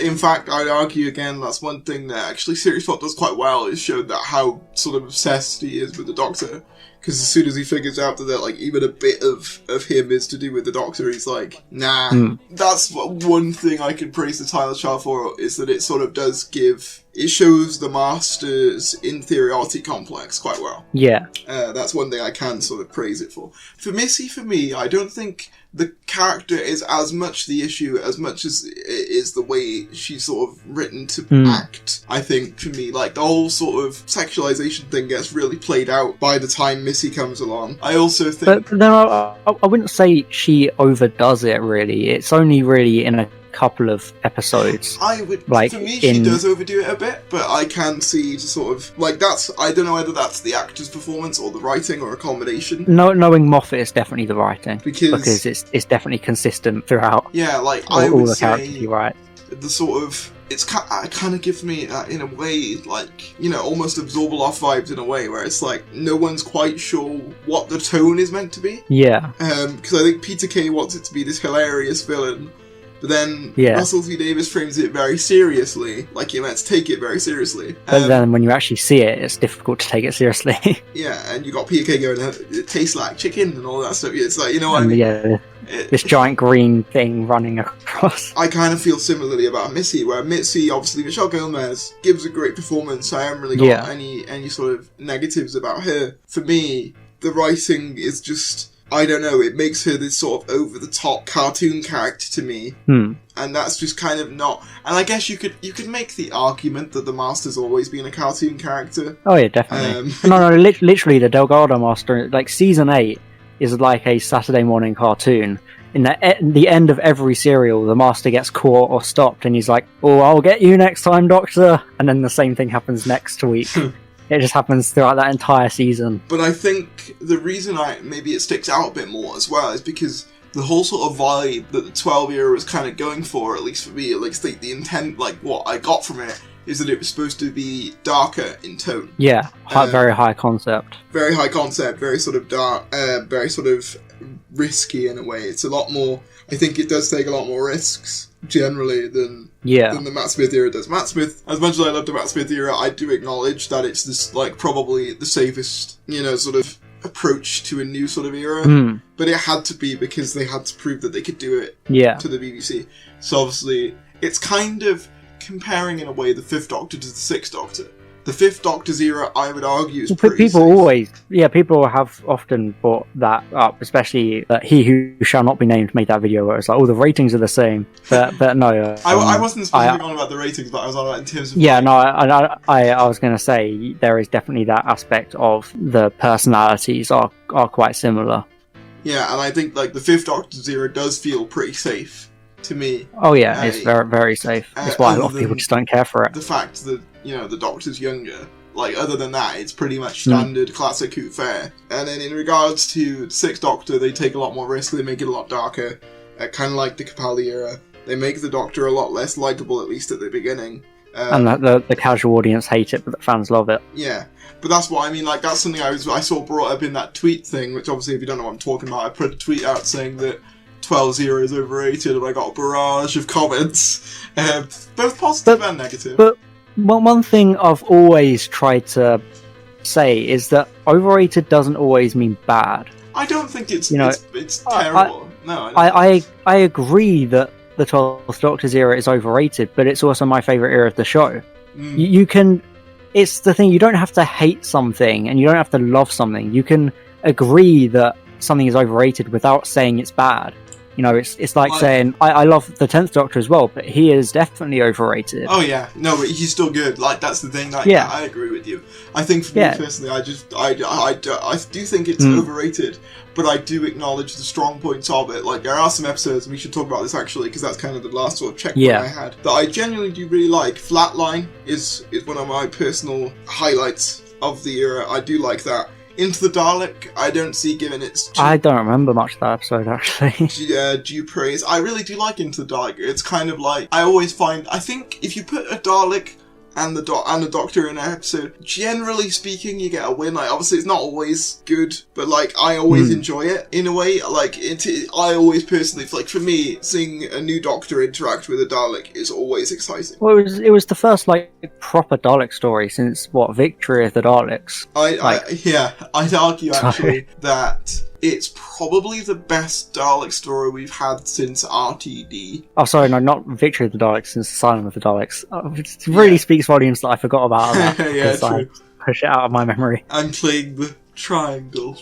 [SPEAKER 1] in fact, I'd argue again, that's one thing that actually Series 4 does quite well, is show that how sort of obsessed he is with the Doctor. Because as soon as he figures out that even a bit of him is to do with the Doctor, he's like, nah. That's one thing I can praise the Untitled Chapter for, is that it sort of does it shows the Master's inferiority complex quite well.
[SPEAKER 2] Yeah.
[SPEAKER 1] That's one thing I can sort of praise it for. For Missy, for me, I don't think the character is as much the issue as much as it is the way she's sort of written to act. I think, for me, the whole sort of sexualization thing gets really played out by the time Missy comes along. I also think...
[SPEAKER 2] But no, I wouldn't say she overdoes it, really. It's only really in a couple of episodes.
[SPEAKER 1] For me, she does overdo it a bit, but I can see to sort of I don't know whether that's the actor's performance or the writing or a combination.
[SPEAKER 2] Knowing Moffat is definitely the writing because it's definitely consistent throughout.
[SPEAKER 1] Yeah,
[SPEAKER 2] all the characters he writes.
[SPEAKER 1] The sort of it kind of gives me in a way almost Absorbable Off vibes in a way where it's no one's quite sure what the tone is meant to be.
[SPEAKER 2] Yeah.
[SPEAKER 1] Because I think Peter Kay wants it to be this hilarious villain. But then Russell T Davies frames it very seriously, you're meant to take it very seriously.
[SPEAKER 2] But then when you actually see it, it's difficult to take it seriously.
[SPEAKER 1] Yeah, and you got Peter Kay going, it tastes like chicken and all that stuff. It's what I mean?
[SPEAKER 2] Yeah, this giant green thing running across.
[SPEAKER 1] I kind of feel similarly about Missy, where Missy, obviously, Michelle Gomez gives a great performance. I haven't really got any sort of negatives about her. For me, the writing is just, I don't know, it makes her this sort of over-the-top cartoon character to me. And that's just kind of not... And I guess you could make the argument that the Master's always been a cartoon character.
[SPEAKER 2] Oh yeah, definitely. No, literally the Delgado Master, like season 8 is like a Saturday morning cartoon. In the end of every serial, the Master gets caught or stopped, and he's like, "Oh, I'll get you next time, Doctor." And then the same thing happens next week. It just happens throughout that entire season.
[SPEAKER 1] But I think the reason maybe it sticks out a bit more as well is because the whole sort of vibe that the 12 era was kind of going for, at least for me, at least the intent, like what I got from it, is that it was supposed to be darker in tone.
[SPEAKER 2] Yeah, very high concept. Very
[SPEAKER 1] high concept, very sort of dark, very sort of risky in a way. It's a lot more, I think it does take a lot more risks, generally, than the Matt Smith era does. Matt Smith, as much as I love the Matt Smith era, I do acknowledge that it's this, like, probably the safest, sort of approach to a new sort of era. But it had to be because they had to prove that they could do it to the BBC. So obviously, it's kind of comparing in a way the Fifth Doctor to the Sixth Doctor. The Fifth Doctor's era, I would argue, is pretty safe.
[SPEAKER 2] People have often brought that up, especially that He Who Shall Not Be Named made that video where it's like, oh, the ratings are the same. But no.
[SPEAKER 1] I wasn't specifically on about the ratings, but I was on about in terms of...
[SPEAKER 2] Yeah, no, I was going to say, there is definitely that aspect of the personalities are quite similar.
[SPEAKER 1] Yeah, and I think, like, the Fifth Doctor's era does feel pretty safe to me.
[SPEAKER 2] Oh yeah, it's very, very safe. That's why a lot of people just don't care for it.
[SPEAKER 1] The fact that, the Doctor's younger, like, other than that, it's pretty much standard classic Who fare. And then in regards to the Sixth Doctor, they take a lot more risk, they make it a lot darker, kind of like the Capaldi era. They make the Doctor a lot less likeable, at least at the beginning.
[SPEAKER 2] And the casual audience hate it, but the fans love it.
[SPEAKER 1] Yeah, but that's what I mean, like, that's something I saw brought up in that tweet thing, which obviously, if you don't know what I'm talking about, I put a tweet out saying that 12-0 is overrated, and I got a barrage of comments, both positive and negative.
[SPEAKER 2] But one thing I've always tried to say is that overrated doesn't always mean bad.
[SPEAKER 1] I don't think it's terrible.
[SPEAKER 2] I agree that the 12th Doctor's era is overrated, but it's also my favourite era of the show. You can... It's the thing, you don't have to hate something, and you don't have to love something. You can agree that something is overrated without saying it's bad. It's like saying, I love the 10th Doctor as well, but he is definitely overrated.
[SPEAKER 1] Oh yeah, no, but he's still good. Like, that's the thing. I agree with you. I think for me personally, I do think it's overrated, but I do acknowledge the strong points of it. Like, there are some episodes, and we should talk about this actually, because that's kind of the last sort of checkpoint I had, that I genuinely do really like. Flatline is one of my personal highlights of the era. I do like that. Into the Dalek, I don't see given its...
[SPEAKER 2] I don't remember much of that episode, actually.
[SPEAKER 1] Due praise. I really do like Into the Dalek. It's kind of like... I think if you put a Dalek and the Doctor in an episode, generally speaking, you get a win. Like, obviously, it's not always good, but, like, I always enjoy it, in a way. Like, I always personally... Like, for me, seeing a new Doctor interact with a Dalek is always exciting.
[SPEAKER 2] Well, it was the first, like, proper Dalek story since, Victory of the Daleks.
[SPEAKER 1] I'd argue, actually, that it's probably the best Dalek story we've had since RTD.
[SPEAKER 2] Oh, sorry, no, not Victory of the Daleks, since Asylum of the Daleks. It really speaks volumes that I forgot about that.
[SPEAKER 1] Yeah, true.
[SPEAKER 2] I push it out of my memory.
[SPEAKER 1] I'm playing the triangle.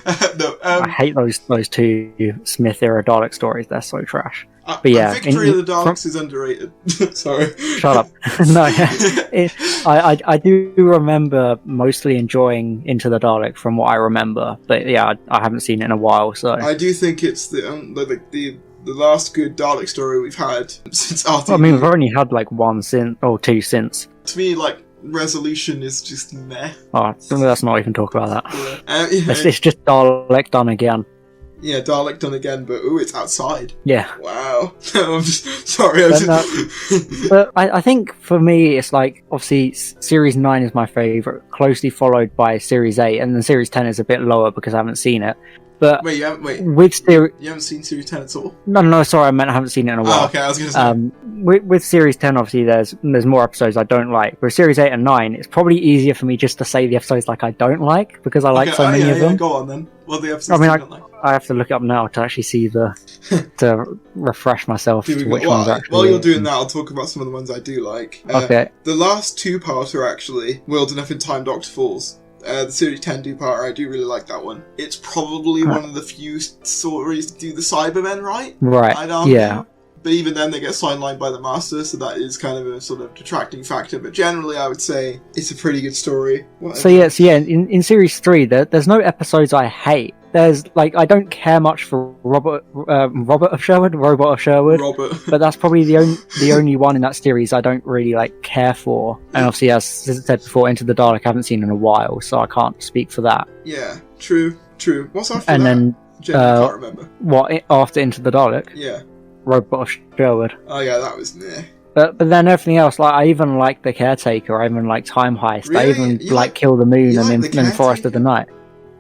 [SPEAKER 2] I hate those two Smith-era Dalek stories. They're so trash. But yeah,
[SPEAKER 1] Victory of the Daleks is underrated. Sorry.
[SPEAKER 2] Shut up. No, I do remember mostly enjoying Into the Dalek from what I remember, but yeah, I haven't seen it in a while. So
[SPEAKER 1] I do think it's the last good Dalek story we've had since RTD.
[SPEAKER 2] Well, I mean, we've only had like one since, or two since.
[SPEAKER 1] To me, like, Resolution is just meh.
[SPEAKER 2] Oh, let's not even talk about that.
[SPEAKER 1] Yeah.
[SPEAKER 2] It's just Dalek done again.
[SPEAKER 1] Yeah, Dalek done again, but it's outside.
[SPEAKER 2] Yeah.
[SPEAKER 1] Wow. I'm just sorry.
[SPEAKER 2] But I think for me, it's like, obviously, Series 9 is my favourite, closely followed by Series 8, and then Series 10 is a bit lower because I haven't seen it. But
[SPEAKER 1] you haven't seen Series 10 at all?
[SPEAKER 2] No, sorry, I haven't seen it in a while.
[SPEAKER 1] Oh, okay, I was going to say.
[SPEAKER 2] With Series 10, obviously, there's more episodes I don't like. With Series 8 and 9, it's probably easier for me just to say the episodes like I don't like, because I like so many of them.
[SPEAKER 1] Go on then. What are the episodes you don't like?
[SPEAKER 2] I have to look it up now to actually see to refresh myself to which ones are actually...
[SPEAKER 1] While you're doing that, I'll talk about some of the ones I do like.
[SPEAKER 2] Okay.
[SPEAKER 1] The last two-parter, actually, World Enough in Time, Doctor Falls. The Series 10 two-parter, I do really like that one. It's probably one of the few stories to do the Cybermen right.
[SPEAKER 2] Right,
[SPEAKER 1] I'd argue.
[SPEAKER 2] yeah.
[SPEAKER 1] But even then, they get sidelined by the Master, so that is kind of a sort of detracting factor. But generally, I would say it's a pretty good story.
[SPEAKER 2] So in Series 3, there's no episodes I hate. There's, like, I don't care much for Robert of Sherwood, but that's probably the only one in that series I don't really, like, care for. And obviously, as I said before, Into the Dalek I haven't seen in a while, so I can't speak for that.
[SPEAKER 1] Yeah, true. What's after
[SPEAKER 2] and
[SPEAKER 1] that?
[SPEAKER 2] Then,
[SPEAKER 1] I can't remember.
[SPEAKER 2] What, after Into the Dalek?
[SPEAKER 1] Yeah.
[SPEAKER 2] Robot of Sherwood.
[SPEAKER 1] Oh yeah, that was meh.
[SPEAKER 2] But then everything else, like, I even like The Caretaker, I even like Time Heist,
[SPEAKER 1] Really?
[SPEAKER 2] I even like Kill the Moon and then Forest of the Night.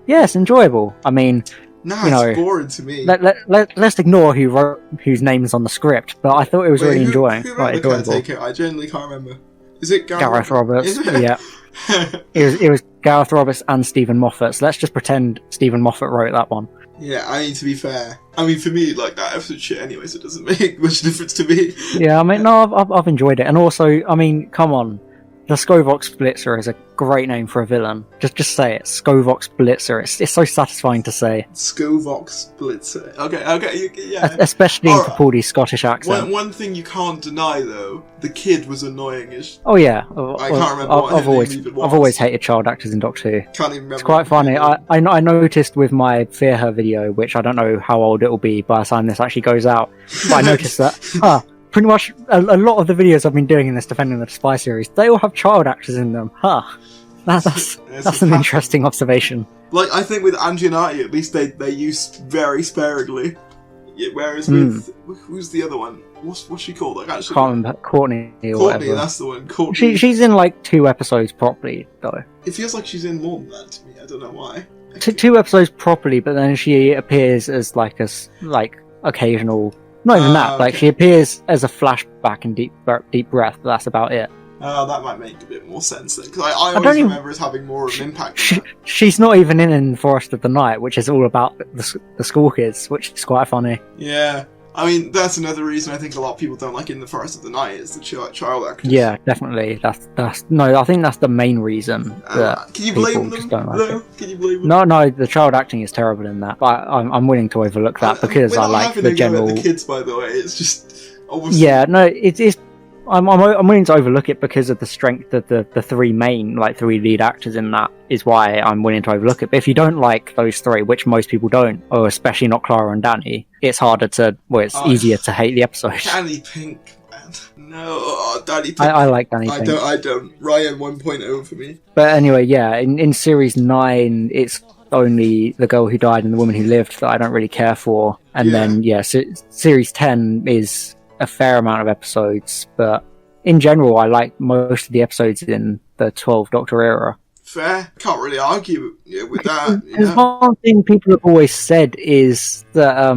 [SPEAKER 2] Yeah, it's enjoyable. I mean,
[SPEAKER 1] it's boring to me.
[SPEAKER 2] Let's ignore whose name is on the script, but I thought it was really enjoyable.
[SPEAKER 1] Who wrote The Caretaker? I genuinely can't remember. Is it
[SPEAKER 2] Gareth Roberts? Yeah. It was Gareth Roberts and Stephen Moffat, so let's just pretend Stephen Moffat wrote that one.
[SPEAKER 1] Yeah, I mean, to be fair, I mean, for me, like, that episode shit anyway, so it doesn't make much difference to me.
[SPEAKER 2] Yeah, I mean, no, I've enjoyed it. And also, I mean, come on. The Skovox Blitzer is a great name for a villain. Just say it. Skovox Blitzer. It's so satisfying to say.
[SPEAKER 1] Skovox Blitzer. Okay, yeah.
[SPEAKER 2] Especially in Capaldi's Scottish accent.
[SPEAKER 1] One thing you can't deny, though, the kid was annoying-ish.
[SPEAKER 2] Oh, yeah.
[SPEAKER 1] I can't remember what his name even was.
[SPEAKER 2] I've always hated child actors in Doctor Who.
[SPEAKER 1] Can't even remember.
[SPEAKER 2] It's quite funny. I noticed with my Fear Her video, which I don't know how old it will be by the time this actually goes out, but I noticed that, pretty much a lot of the videos I've been doing in this Defending the Spy series, they all have child actors in them. That's an interesting observation.
[SPEAKER 1] Like, I think with Angianati, at least they use very sparingly. Yeah, whereas with who's the other one? What's she called? Like, actually,
[SPEAKER 2] can't remember. Courtney, whatever.
[SPEAKER 1] That's the one. Courtney.
[SPEAKER 2] She's in like 2 episodes properly, though.
[SPEAKER 1] It feels like she's in more than that to me. I don't know why.
[SPEAKER 2] 2 episodes properly, but then she appears as like occasional. Not even that. Like, she appears as a flashback in Deep Breath, but that's about it.
[SPEAKER 1] Oh, that might make a bit more sense then, because I always remember as having more of an impact.
[SPEAKER 2] She's not even in Forest of the Night, which is all about the school kids, which is quite funny.
[SPEAKER 1] Yeah. I mean, that's another reason I think a lot of people don't like In the Forest of the Night is the child actors.
[SPEAKER 2] Yeah, definitely. I think that's the main reason that
[SPEAKER 1] can you blame them?
[SPEAKER 2] just don't like it.
[SPEAKER 1] Can you blame them?
[SPEAKER 2] No, the child acting is terrible in that. But I'm willing to overlook that because I like the general.
[SPEAKER 1] The kids, by the way, it's just.
[SPEAKER 2] Yeah, no, it is. I'm willing to overlook it because of the strength of the 3 main, like 3 lead actors in that is why I'm willing to overlook it. But if you don't like those 3, which most people don't, or especially not Clara and Danny, it's harder to, it's easier to hate the episode.
[SPEAKER 1] Danny Pink, man. No, Danny Pink.
[SPEAKER 2] I like Danny Pink.
[SPEAKER 1] I don't. Ryan 1.0 for me.
[SPEAKER 2] But anyway, yeah, in Series 9, it's only the girl who died and the woman who lived that I don't really care for. And then, Series 10 is a fair amount of episodes, but in general I like most of the episodes in the 12 Doctor era.
[SPEAKER 1] Fair. Can't really argue with that.
[SPEAKER 2] There's one thing people have always said is that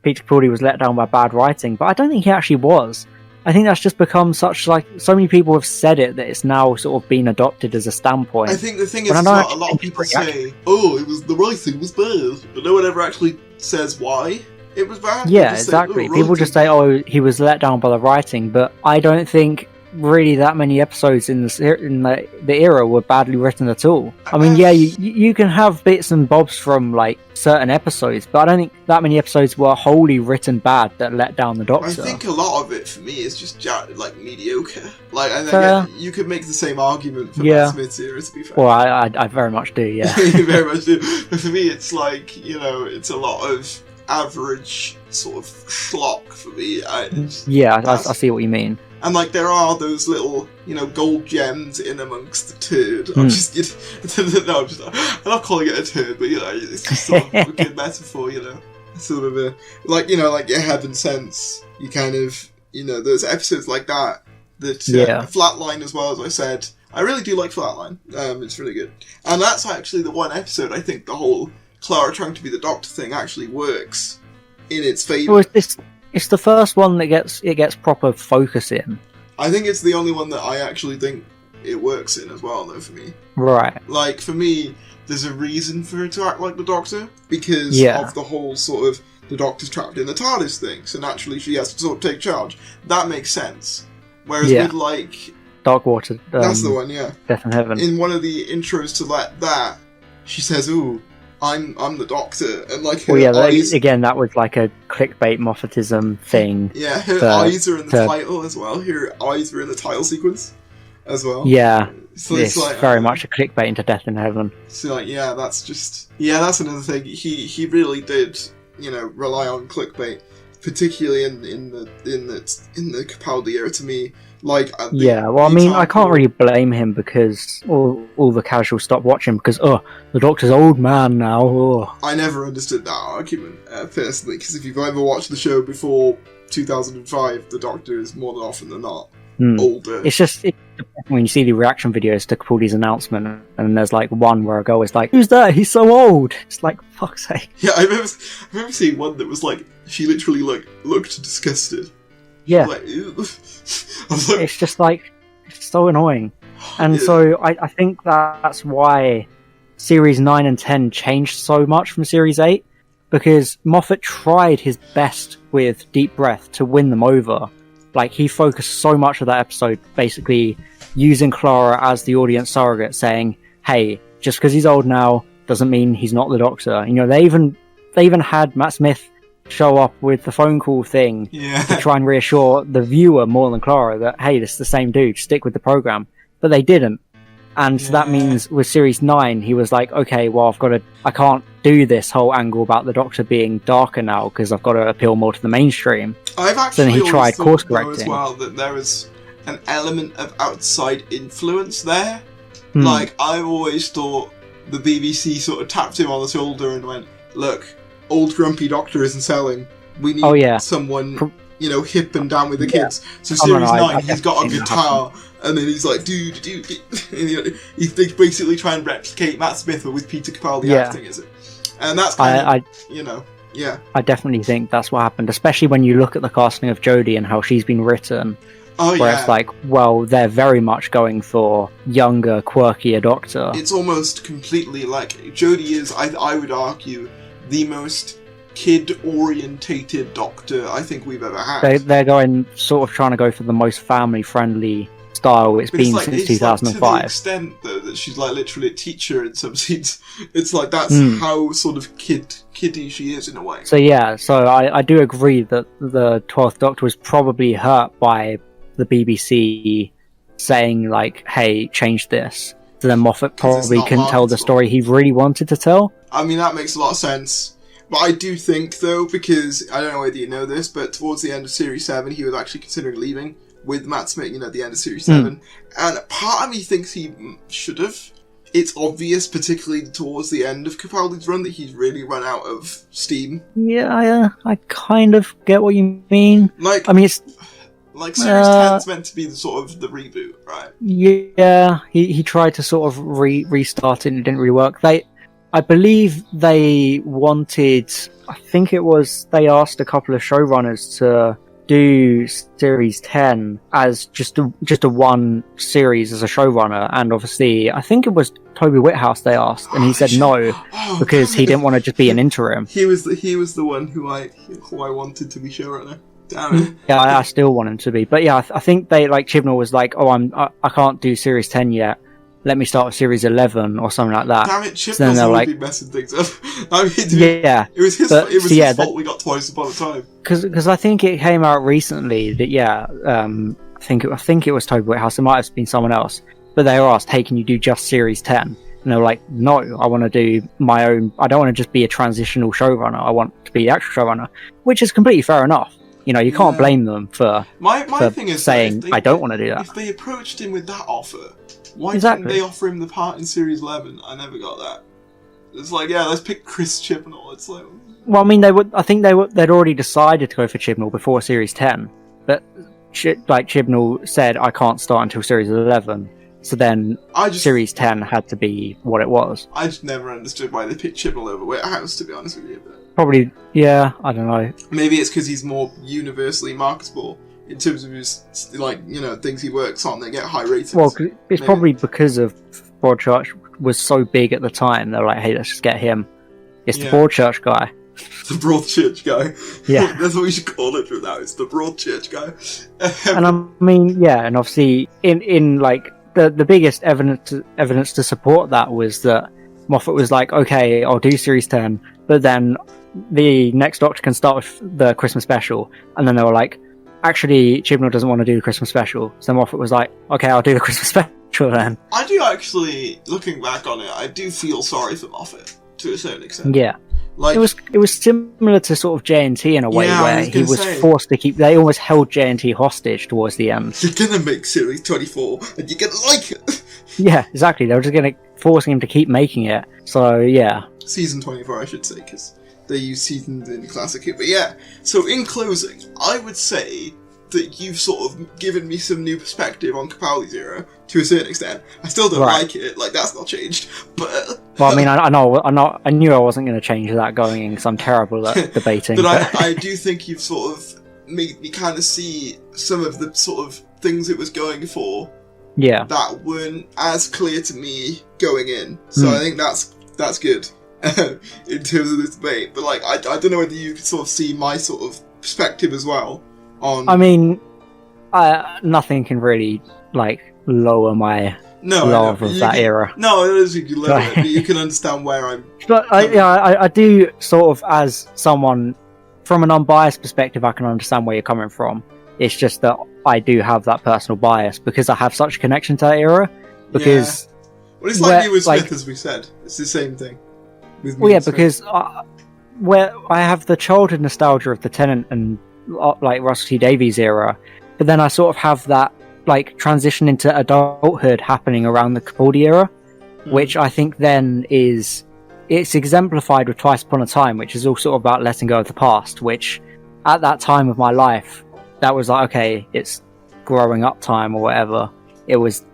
[SPEAKER 2] Peter Capaldi was let down by bad writing, but I don't think he actually was. I think that's just become such, like, so many people have said it that it's now sort of been adopted as a standpoint.
[SPEAKER 1] I think the thing is, a lot of people say, the writing was bad, but no one ever actually says why it was bad.
[SPEAKER 2] Yeah, exactly. People just say, he was let down by the writing, but I don't think really that many episodes in the era were badly written at all. I mean, yeah, you can have bits and bobs from, like, certain episodes, but I don't think that many episodes were wholly written bad that let down the Doctor.
[SPEAKER 1] I think a lot of it, for me, is just, like, mediocre. Like, and then, you could make the same argument for Matt Smith's era, to be fair.
[SPEAKER 2] Well, I very much do, yeah.
[SPEAKER 1] You very much do. But for me, it's like, it's a lot of average sort of schlock for me. I see what you mean. And, like, there are those little, gold gems in amongst the turd. I'm not calling it a turd, but, it's just sort of a good metaphor, Sort of a, like your Heaven Sense. You kind of, there's episodes like that Flatline as well, as I said. I really do like Flatline. It's really good. And that's actually the one episode I think the whole Clara trying to be the Doctor thing actually works in its favour.
[SPEAKER 2] Well, it's the first one that gets proper focus in.
[SPEAKER 1] I think it's the only one that I actually think it works in as well, though, for me.
[SPEAKER 2] Right.
[SPEAKER 1] Like, for me, there's a reason for her to act like the Doctor, because of the whole sort of the Doctor's trapped in the TARDIS thing, so naturally she has to sort of take charge. That makes sense. Whereas with, like,
[SPEAKER 2] Darkwater.
[SPEAKER 1] That's the one, yeah.
[SPEAKER 2] Death in Heaven.
[SPEAKER 1] In one of the intros to that, she says, "Ooh, I'm the Doctor," and like her eyes.
[SPEAKER 2] Again, that was like a clickbait Moffatism thing.
[SPEAKER 1] Yeah, her eyes are in the title as well. Her eyes were in the title sequence as well.
[SPEAKER 2] Yeah,
[SPEAKER 1] so
[SPEAKER 2] it's like, very much a clickbait into Death in Heaven.
[SPEAKER 1] So like, that's another thing. He really did, rely on clickbait, particularly in the Capaldi era. To me, like
[SPEAKER 2] I can't really blame him because all the casuals stopped watching because the Doctor's old man now.
[SPEAKER 1] I never understood that argument personally, because if you've ever watched the show before 2005, the Doctor is more than often than not older.
[SPEAKER 2] It's just when you see the reaction videos to Capaldi's announcement, and there's like one where a girl is like, "Who's that? He's so old." It's like, fuck's sake.
[SPEAKER 1] Yeah, I remember seeing one that was like, she literally like looked disgusted.
[SPEAKER 2] Yeah.
[SPEAKER 1] Like,
[SPEAKER 2] It's just like, it's so annoying. And so I think that's why Series 9 and 10 changed so much from Series 8, because Moffat tried his best with Deep Breath to win them over. Like, he focused so much of that episode basically using Clara as the audience surrogate, saying, hey, just because he's old now doesn't mean he's not the Doctor. They even had Matt Smith show up with the phone call thing to try and reassure the viewer more than Clara that, hey, this is the same dude, stick with the program. But they didn't. And so that means with Series 9, he was like, okay, well, I can't do this whole angle about the Doctor being darker now because I've got to appeal more to the mainstream.
[SPEAKER 1] I've actually
[SPEAKER 2] so then he tried course correcting
[SPEAKER 1] as well, that there was an element of outside influence there. Like, I've always thought the BBC sort of tapped him on the shoulder and went, look, old grumpy Doctor isn't selling. We need someone, hip and down with the kids. So Series 9, he's got a guitar, and then he's like, do. They basically try and replicate Matt Smith with Peter Capaldi acting, is it? And that's kind of, I
[SPEAKER 2] definitely think that's what happened, especially when you look at the casting of Jodie and how she's been written. Where it's like, well, they're very much going for younger, quirkier Doctor.
[SPEAKER 1] It's almost completely like, Jodie is, I would argue, the most kid-orientated Doctor I think we've ever had.
[SPEAKER 2] They're going, sort of trying to go for the most family-friendly style it's been since 2005.
[SPEAKER 1] Like, to the extent, though, that she's like literally a teacher in some scenes. It's like, that's how sort of kiddie she is in a way.
[SPEAKER 2] So I do agree that the 12th Doctor was probably hurt by the BBC saying, like, hey, change this. So then Moffat probably couldn't tell the story he really wanted to tell.
[SPEAKER 1] I mean, that makes a lot of sense. But I do think, though, because, I don't know whether you know this, but towards the end of Series 7, he was actually considering leaving with Matt Smith, at the end of Series 7. And part of me thinks he should have. It's obvious, particularly towards the end of Capaldi's run, that he's really run out of steam.
[SPEAKER 2] Yeah, I kind of get what you mean.
[SPEAKER 1] Like,
[SPEAKER 2] I mean, it's...
[SPEAKER 1] Like, Series 10's meant to be the sort of the reboot, right?
[SPEAKER 2] Yeah, he tried to sort of restart it and it didn't really work. I believe they wanted... I think it was... They asked a couple of showrunners to do Series 10 as just a one series as a showrunner, and obviously, I think it was Toby Whithouse they asked, and he said no, because he didn't want to just be an interim.
[SPEAKER 1] He was the one who I wanted to be showrunner. Damn it.
[SPEAKER 2] Yeah, I still want him to be. But yeah, I think they, like, Chibnall was like, I can't do Series 10 yet. Let me start with Series 11 or something like that.
[SPEAKER 1] Damn it, Chibnall's so always been messing things up. I mean, it was his fault we got Twice Upon a Time. Because
[SPEAKER 2] I think it came out recently that, I think it was Toby Whithouse. It might have been someone else. But they were asked, hey, can you do just Series 10? And they were like, no, I want to do my own. I don't want to just be a transitional showrunner. I want to be the actual showrunner, which is completely fair enough. You can't blame them for
[SPEAKER 1] thing is
[SPEAKER 2] saying, I don't want to do that.
[SPEAKER 1] If they approached him with that offer, why didn't they offer him the part in Series 11? I never got that. It's like, yeah, let's pick Chris Chibnall. It's like...
[SPEAKER 2] Well, I mean, I think they'd already decided to go for Chibnall before Series 10. But, Chibnall said, I can't start until Series 11. So then, Series 10 had to be what it was.
[SPEAKER 1] I just never understood why they picked Chibnall over Whithouse, to be honest with you. But...
[SPEAKER 2] Probably, yeah, I don't know.
[SPEAKER 1] Maybe it's because he's more universally marketable in terms of his, things he works on that get high ratings.
[SPEAKER 2] Well, it's probably because of Broadchurch was so big at the time. They're like, hey, let's just get him. It's the Broadchurch guy.
[SPEAKER 1] The Broadchurch guy.
[SPEAKER 2] Yeah.
[SPEAKER 1] That's what we should call it from now. It's the Broadchurch guy.
[SPEAKER 2] And I mean, yeah, and obviously in like the biggest evidence to support that was that Moffat was like, okay, I'll do series 10, but then the next Doctor can start with the Christmas special, and then they were like, actually, Chibnall doesn't want to do the Christmas special, so Moffat was like, okay, I'll do the Christmas special then.
[SPEAKER 1] I do actually, looking back on it, I do feel sorry for Moffat to a certain extent.
[SPEAKER 2] Yeah.
[SPEAKER 1] Like,
[SPEAKER 2] it was similar to sort of JNT in a way, where he was forced to keep. They almost held JNT hostage towards the end.
[SPEAKER 1] You're gonna make series 24, and you're gonna like it.
[SPEAKER 2] Yeah, exactly. They were just gonna forcing him to keep making it. So yeah,
[SPEAKER 1] season 24, I should say, because they use seasons in the classic here. But yeah, so in closing, I would say that you've sort of given me some new perspective on Capaldi's era to a certain extent. I still don't like it, like that's not changed. But
[SPEAKER 2] well, I mean, I knew I wasn't going to change that going in because I'm terrible at debating.
[SPEAKER 1] but I do think you've sort of made me kind of see some of the sort of things it was going for.
[SPEAKER 2] Yeah.
[SPEAKER 1] That weren't as clear to me going in. So I think that's good in terms of this debate. But like, I don't know whether you could sort of see my sort of perspective as well. I
[SPEAKER 2] mean, nothing can really like lower my love of that era.
[SPEAKER 1] No, it is you can lower it, but you can understand where I'm.
[SPEAKER 2] But I do sort of, as someone from an unbiased perspective, I can understand where you're coming from. It's just that I do have that personal bias because I have such a connection to that era. Because
[SPEAKER 1] well, it's like you with Smith, as we said. It's the same thing.
[SPEAKER 2] Well, yeah, because where I have the childhood nostalgia of the Tennant and like Russell T Davies era, but then I sort of have that like transition into adulthood happening around the Capaldi era, which I think then it's exemplified with Twice Upon a Time, which is all sort of about letting go of the past, which at that time of my life, that was like, okay, it's growing up time or whatever. It was,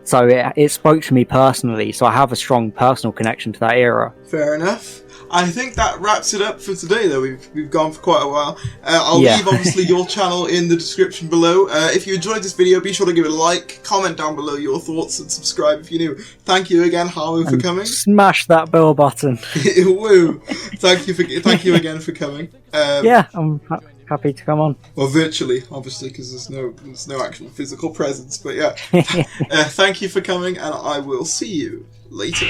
[SPEAKER 2] so it spoke to me personally, so I have a strong personal connection to that era.
[SPEAKER 1] Fair enough. I think that wraps it up for today, though. We've gone for quite a while. I'll leave, obviously, your channel in the description below. If you enjoyed this video, be sure to give it a like, comment down below your thoughts, and subscribe if you're new. Thank you again, Harbo, for coming.
[SPEAKER 2] Smash that bell button.
[SPEAKER 1] Woo! Thank you again for coming.
[SPEAKER 2] Yeah, I'm happy to come on.
[SPEAKER 1] Well, virtually, obviously, because there's no actual physical presence. But yeah, thank you for coming, and I will see you later.